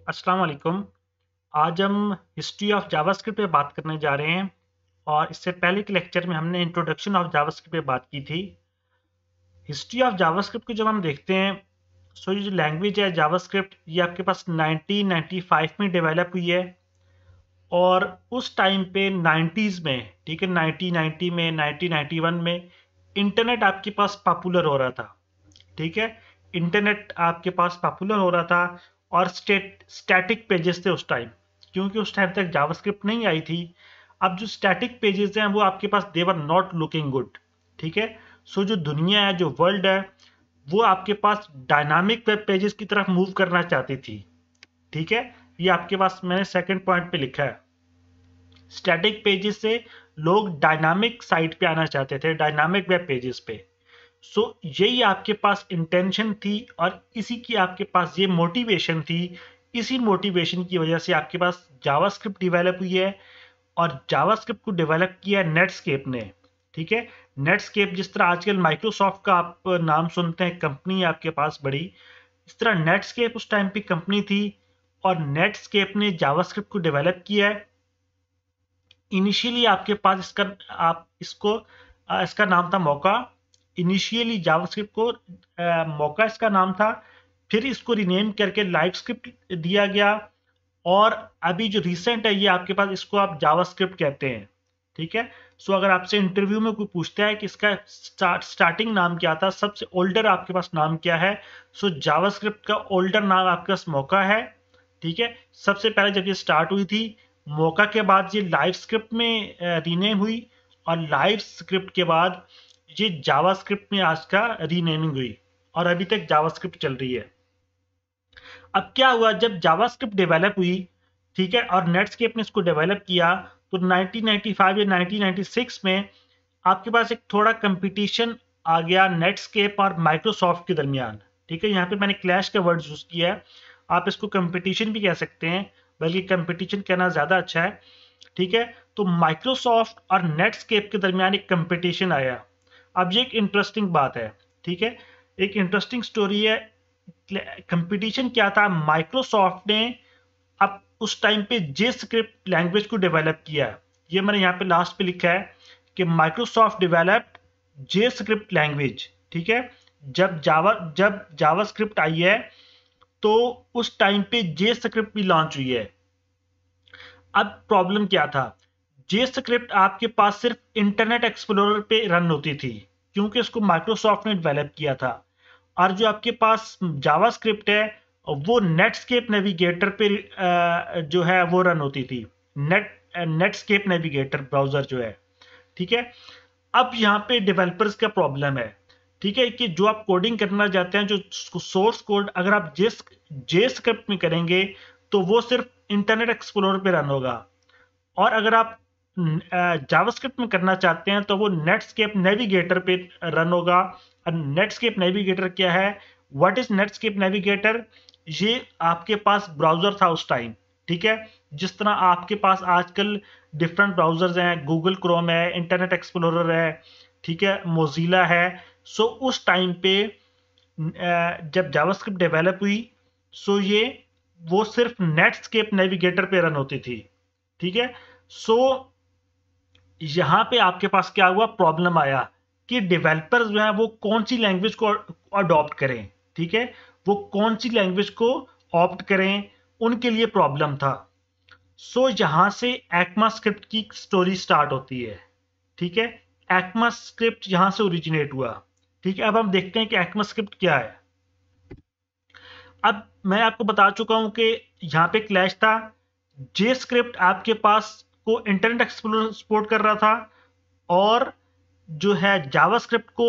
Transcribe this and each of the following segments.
अस्सलाम वालेकुम। आज हम हिस्ट्री ऑफ जावास्क्रिप्ट पे बात करने जा रहे हैं और इससे पहले के लेक्चर में हमने इंट्रोडक्शन ऑफ जावास्क्रिप्ट पे बात की थी। हिस्ट्री ऑफ जावास्क्रिप्ट को जब हम देखते हैं, सो ये जो लैंग्वेज है जावास्क्रिप्ट, ये आपके पास 1995 में डेवलप हुई है और उस टाइम पे 90s में, ठीक है, 1990 में, 1991 में इंटरनेट आपके पास पॉपुलर हो रहा था। ठीक है, इंटरनेट आपके पास पॉपुलर हो रहा था और स्टैटिक पेजेस थे उस टाइम, क्योंकि उस टाइम तक जावास्क्रिप्ट नहीं आई थी। अब जो स्टैटिक पेजेस हैं वो आपके पास देवर नॉट लुकिंग गुड। ठीक है, सो जो दुनिया है, जो वर्ल्ड है, वो आपके पास डायनामिक वेब पेजेस की तरफ मूव करना चाहती थी। ठीक है, ये आपके पास मैंने सेकंड पॉइंट पे लिखा है। स्टैटिक पेजेस से लोग डायनामिक साइट पे आना चाहते थे, डायनामिक वेब पेजेस पे। सो यही आपके पास इंटेंशन थी और इसी की आपके पास ये मोटिवेशन थी। इसी मोटिवेशन की वजह से आपके पास जावास्क्रिप्ट डेवलप हुई है और जावास्क्रिप्ट को डेवलप किया है नेटस्केप ने। ठीक है, नेटस्केप जिस तरह आजकल माइक्रोसॉफ्ट का आप नाम सुनते हैं, कंपनी आपके पास बड़ी, इस तरह नेटस्केप उस टाइम पे कंपनी थी और नेटस्केप ने जावास्क्रिप्ट को डेवलप किया है। इनिशियली आपके पास इसका नाम था मौका। इनिशियली जावास्क्रिप्ट को मौका इसका नाम था, फिर इसको रिनेम करके लाइवस्क्रिप्ट दिया गया और अभी जो रिसेंट है ये आपके पास, इसको आप जावास्क्रिप्ट कहते हैं। ठीक है, सो अगर आपसे इंटरव्यू में कोई पूछता है कि इसका स्टार्टिंग नाम क्या था, सबसे ओल्डर आपके पास नाम क्या है, सो जावास्क्रिप्ट का ओल्डर नाम आपके पास मौका है। ठीक है, सबसे पहले जब ये स्टार्ट हुई थी, मौका के बाद ये लाइव स्क्रिप्ट में रीनेम हुई और लाइव स्क्रिप्ट के बाद ये जावास्क्रिप्ट में आज का रीनेमिंग हुई और अभी तक जावास्क्रिप्ट चल रही है। अब क्या हुआ, जब जावास्क्रिप्ट डेवलप हुई, ठीक है, और नेटस्केप ने इसको डेवलप किया, तो 1995 या 1996 में आपके पास एक थोड़ा कंपटीशन आ गया नेटस्केप और माइक्रोसॉफ्ट के दरमियान। ठीक है, यहाँ पे मैंने क्लैश का वर्ड यूज किया है, आप इसको कंपटीशन भी कह सकते हैं, बल्कि कंपटीशन कहना ज्यादा अच्छा है। ठीक है, तो माइक्रोसॉफ्ट और नेटस्केप के दरमियान एक कंपटीशन आया। अब ये एक इंटरेस्टिंग बात है। ठीक है, एक इंटरेस्टिंग स्टोरी है। कंपटीशन क्या था, माइक्रोसॉफ्ट ने अब उस टाइम पे जे स्क्रिप्ट लैंग्वेज को डेवलप किया। ये मैंने यहाँ पे लास्ट पे लिखा है कि माइक्रोसॉफ्ट डेवलप्ड जे स्क्रिप्ट लैंग्वेज। ठीक है, जब जावा स्क्रिप्ट आई है तो उस टाइम पे जे स्क्रिप्ट भी लॉन्च हुई है। अब प्रॉब्लम क्या था, जे स्क्रिप्ट आपके पास सिर्फ इंटरनेट एक्सप्लोरर पे रन होती थी, क्योंकि इसको माइक्रोसॉफ्ट ने डेवलप किया था। और जो आपके पास जावा स्क्रिप्ट है वो नेटस्केप नेविगेटर पे जो है वो रन होती थी, नेटस्केप नेविगेटर ब्राउजर जो है। ठीक है, अब यहाँ पे डेवलपर्स का प्रॉब्लम है। ठीक है, कि जो आप कोडिंग करना चाहते हैं, जो सोर्स कोड अगर आप जे स्क्रिप्ट में करेंगे तो वो सिर्फ इंटरनेट एक्सप्लोरर पे रन होगा, और अगर आप जावास्क्रिप्ट में करना चाहते हैं तो वो नेटस्केप नेविगेटर पे रन होगा। और नेटस्केप नेविगेटर क्या है, व्हाट इज नेटस्केप नेविगेटर? ये आपके पास ब्राउजर था उस टाइम। ठीक है, जिस तरह आपके पास आजकल डिफरेंट ब्राउजर्स हैं, गूगल क्रोम है, इंटरनेट एक्सप्लोरर है, ठीक है, मोजिला है। सो उस टाइम पे जब जावास्क्रिप्ट डेवलप हुई, सो ये वो सिर्फ नेटस्केप नेविगेटर पे रन होती थी। ठीक है, सो यहां पे आपके पास क्या हुआ, प्रॉब्लम आया कि डेवलपर्स जो है वो कौन सी लैंग्वेज को अडॉप्ट करें। ठीक है, वो कौन सी लैंग्वेज को ऑप्ट करें, उनके लिए प्रॉब्लम था। सो यहां से एक्मा स्क्रिप्ट की स्टोरी स्टार्ट होती है। ठीक है, एक्मा स्क्रिप्ट यहां से ओरिजिनेट हुआ। ठीक है, अब हम देखते हैं कि एक्मा स्क्रिप्ट क्या है। अब मैं आपको बता चुका हूं कि यहां पे क्लैश था। जे स्क्रिप्ट आपके पास को इंटरनेट एक्सप्लोरर सपोर्ट कर रहा था और जो है जावास्क्रिप्ट को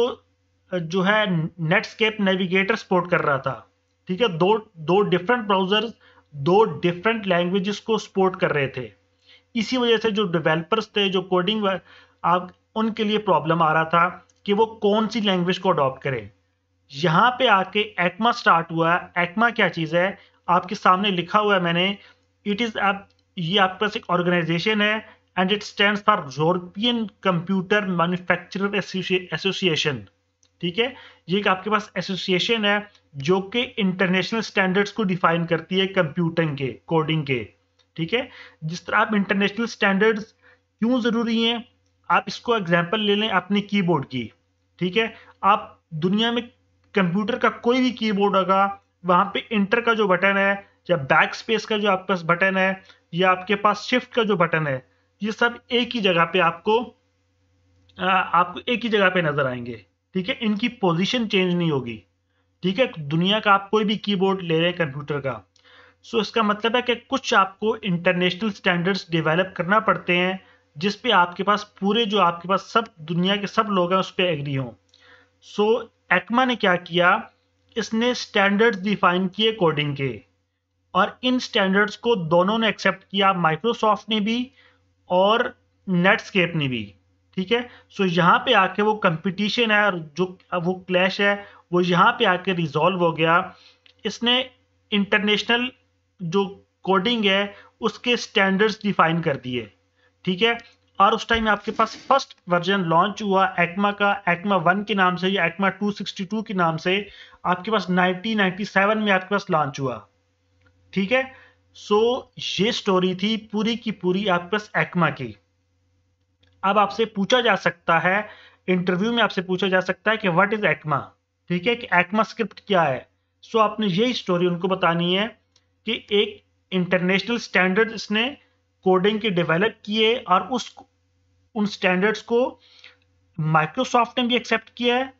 जो है नेटस्केप नेविगेटर सपोर्ट कर रहा था। ठीक है, दो दो डिफरेंट ब्राउजर्स, दो डिफरेंट लैंग्वेजेस को सपोर्ट कर रहे थे। इसी वजह से जो डेवलपर्स थे, जो कोडिंग आप उनके लिए प्रॉब्लम आ रहा था कि वो कौन सी लैंग्वेज को अडॉप्ट करें। यहां पे आके एक्मा स्टार्ट हुआ। एक्मा क्या चीज है, आपके सामने लिखा हुआ है मैंने, इट इज ये आपके पास एक ऑर्गेनाइजेशन है and it stands for European computer manufacturer association. ठीक है, ये एक आपके पास एसोसिएशन है जो कि इंटरनेशनल स्टैंडर्ड्स को डिफाइन करती है कंप्यूटिंग के, कोडिंग के। ठीक है, जिस तरह आप इंटरनेशनल स्टैंडर्ड्स क्यों जरूरी हैं, आप इसको एग्जांपल ले लें अपने कीबोर्ड की। ठीक है, आप दुनिया में कंप्यूटर का कोई भी कीबोर्ड होगा, वहां पे इंटर का जो बटन है या बैक स्पेस का जो आपके पास बटन है या आपके पास शिफ्ट का जो बटन है, ये सब एक ही जगह पे आपको एक ही जगह पे नजर आएंगे। ठीक है, इनकी पोजीशन चेंज नहीं होगी। ठीक है, दुनिया का आप कोई भी कीबोर्ड ले रहे हैं कंप्यूटर का, सो इसका मतलब है कि कुछ आपको इंटरनेशनल स्टैंडर्ड्स डेवलप करना पड़ते हैं जिस पे आपके पास पूरे जो आपके पास सब दुनिया के सब लोग हैं उस पर एग्री हों। सो एक्मा ने क्या किया, इसने स्टैंडर्ड्स डिफाइन किए कोडिंग के, और इन स्टैंडर्ड्स को दोनों ने एक्सेप्ट किया, माइक्रोसॉफ्ट ने भी और नेटस्केप ने भी। ठीक है, सो यहाँ पे आके वो कंपटीशन है और जो वो क्लैश है वो यहाँ पे आके रिजॉल्व हो गया। इसने इंटरनेशनल जो कोडिंग है उसके स्टैंडर्ड्स डिफाइन कर दिए। ठीक है, और उस टाइम आपके पास फर्स्ट वर्जन लॉन्च हुआ एक्मा का, एक्मा 1 के नाम से या एक्मा 262 के नाम से आपके पास 1997 में आपके पास लॉन्च हुआ। ठीक है, सो ये स्टोरी थी पूरी की पूरी आपके पास एक्मा की। अब आपसे पूछा जा सकता है, इंटरव्यू में आपसे पूछा जा सकता है कि व्हाट इज एक्मा। ठीक है, कि एक्मा स्क्रिप्ट क्या है। सो आपने यही स्टोरी उनको बतानी है कि एक इंटरनेशनल स्टैंडर्ड इसने कोडिंग के डेवलप किए और उन स्टैंडर्ड्स को माइक्रोसॉफ्ट ने भी एक्सेप्ट किया है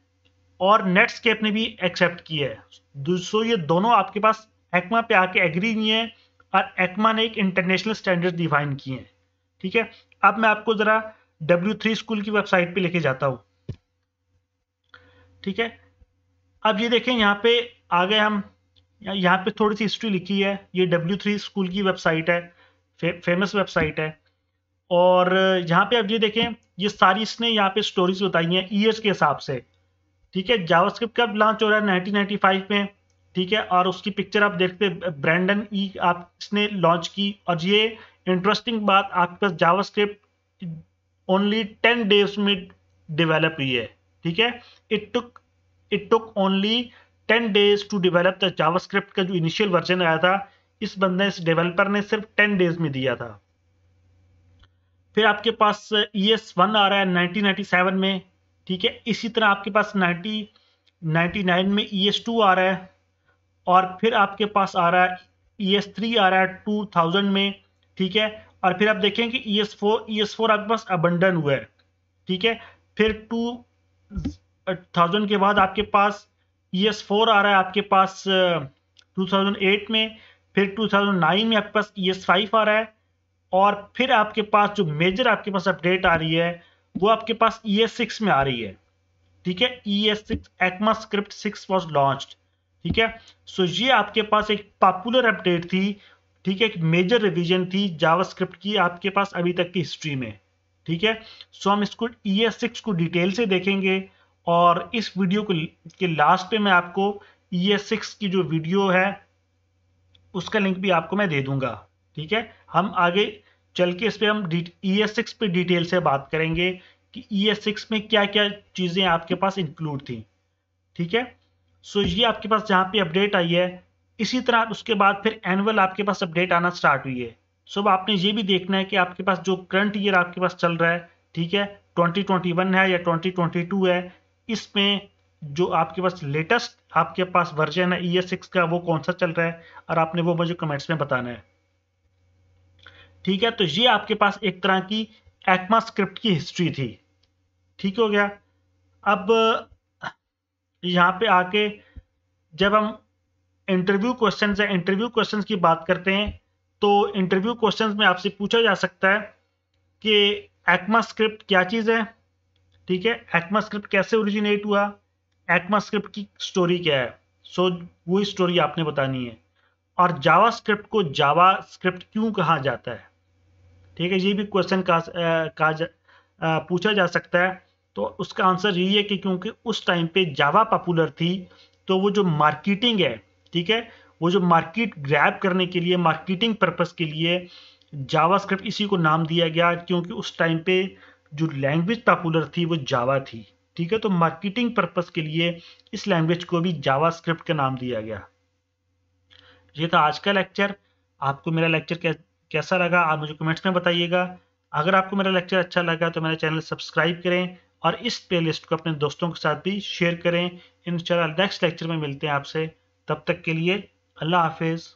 और नेटस्केप ने भी एक्सेप्ट किया है। सो ये दोनों आपके पास एक्मा पे आके एग्री नहीं है और एक्मा ने एक इंटरनेशनल स्टैंडर्ड डिफाइन किए हैं। ठीक है, अब मैं आपको जरा W3 स्कूल की वेबसाइट पे लेके जाता हूं। ठीक है, अब ये देखें यहाँ पे आ गए हम, यहाँ पे थोड़ी सी हिस्ट्री लिखी है। ये W3 स्कूल की वेबसाइट है, फेमस वेबसाइट है। और यहाँ पे अब ये देखें, ये सारी इसने यहाँ पे स्टोरीज बताई हैं ईयर्स के हिसाब से। ठीक है, जावास्क्रिप्ट कब लॉन्च हो रहा है 1995 में। ठीक है, और उसकी पिक्चर आप देखते ब्रैंडन ई आप इसने लॉन्च की। और ये इंटरेस्टिंग बात, आपके पास जावास्क्रिप्ट ओनली 10 डेज में डेवलप हुई है। ठीक है, it took only 10 days to develop the JavaScript का जो इनिशियल वर्जन आया था, इस बंदे इस डेवलपर ने सिर्फ 10 डेज में दिया था। फिर आपके पास ES1 आ रहा है 1997 में। ठीक है, इसी तरह आपके पास 1999 में ES2 आ रहा है, और फिर आपके पास आ रहा है ES3 आ रहा है 2000 में। ठीक है, और फिर आप देखें कि ES4 आपके पास अबंडन हुआ है। ठीक है, फिर 2000 के बाद आपके पास ES4 आ रहा है आपके पास 2008 में। फिर 2009 में आपके पास ES5 आ रहा है, और फिर आपके पास जो मेजर आपके पास अपडेट आ रही है वो आपके पास ES6 में आ रही है। ठीक है, ES6 ECMA script 6 was launched. ठीक है, सो ये आपके पास एक पॉपुलर अपडेट थी। ठीक है, एक मेजर रिवीजन थी जावास्क्रिप्ट की आपके पास अभी तक की हिस्ट्री में। ठीक है, सो हम इसको ES6 को डिटेल से देखेंगे, और इस वीडियो के लास्ट पे मैं आपको ES6 की जो वीडियो है उसका लिंक भी आपको मैं दे दूंगा। ठीक है, हम आगे चल के इस पे हम ES6 पे डिटेल से बात करेंगे कि ES6 में क्या क्या चीजें आपके पास इंक्लूड थी। ठीक है, सो ये आपके पास जहाँ पे अपडेट आई है, इसी तरह उसके बाद फिर एनुअल आपके पास अपडेट आना स्टार्ट हुई है। सो अब आपने ये भी देखना है कि आपके पास जो करंट ईयर आपके पास चल रहा है, ठीक है, 2021 है या 2022 है, इसमें जो आपके पास लेटेस्ट आपके पास वर्जन है ES6 का वो कौन सा चल रहा है, और आपने वो मुझे कमेंट्स में बताना है। ठीक है, तो ये आपके पास एक तरह की एक्मा स्क्रिप्ट की हिस्ट्री थी। ठीक हो गया। अब यहाँ पे आके जब हम इंटरव्यू क्वेश्चंस की बात करते हैं, तो इंटरव्यू क्वेश्चंस में आपसे पूछा जा सकता है कि एक्मा स्क्रिप्ट क्या चीज़ है। ठीक है, एक्मा स्क्रिप्ट कैसे ओरिजिनेट हुआ, एक्मा स्क्रिप्ट की स्टोरी क्या है। सो वही स्टोरी आपने बतानी है। और जावा स्क्रिप्ट को जावा स्क्रिप्ट क्यों कहा जाता है। ठीक है, ये भी क्वेश्चन पूछा जा सकता है। तो उसका आंसर यही है कि क्योंकि उस टाइम पे जावा पॉपुलर थी, तो वो जो मार्केटिंग है, ठीक है, वो जो मार्केट ग्रैब करने के लिए, मार्केटिंग पर्पस के लिए जावास्क्रिप्ट इसी को नाम दिया गया, क्योंकि उस टाइम पे जो लैंग्वेज पॉपुलर थी वो जावा थी। ठीक है, तो मार्केटिंग पर्पस के लिए इस लैंग्वेज को भी जावास्क्रिप्ट का नाम दिया गया। ये था आज का लेक्चर। आपको मेरा लेक्चर कैसा लगा आप मुझे कमेंट्स में बताइएगा। अगर आपको मेरा लेक्चर अच्छा लगा तो मेरा चैनल सब्सक्राइब करें और इस प्लेलिस्ट को अपने दोस्तों के साथ भी शेयर करें। इंशाल्लाह नेक्स्ट लेक्चर में मिलते हैं आपसे, तब तक के लिए अल्लाह हाफिज़।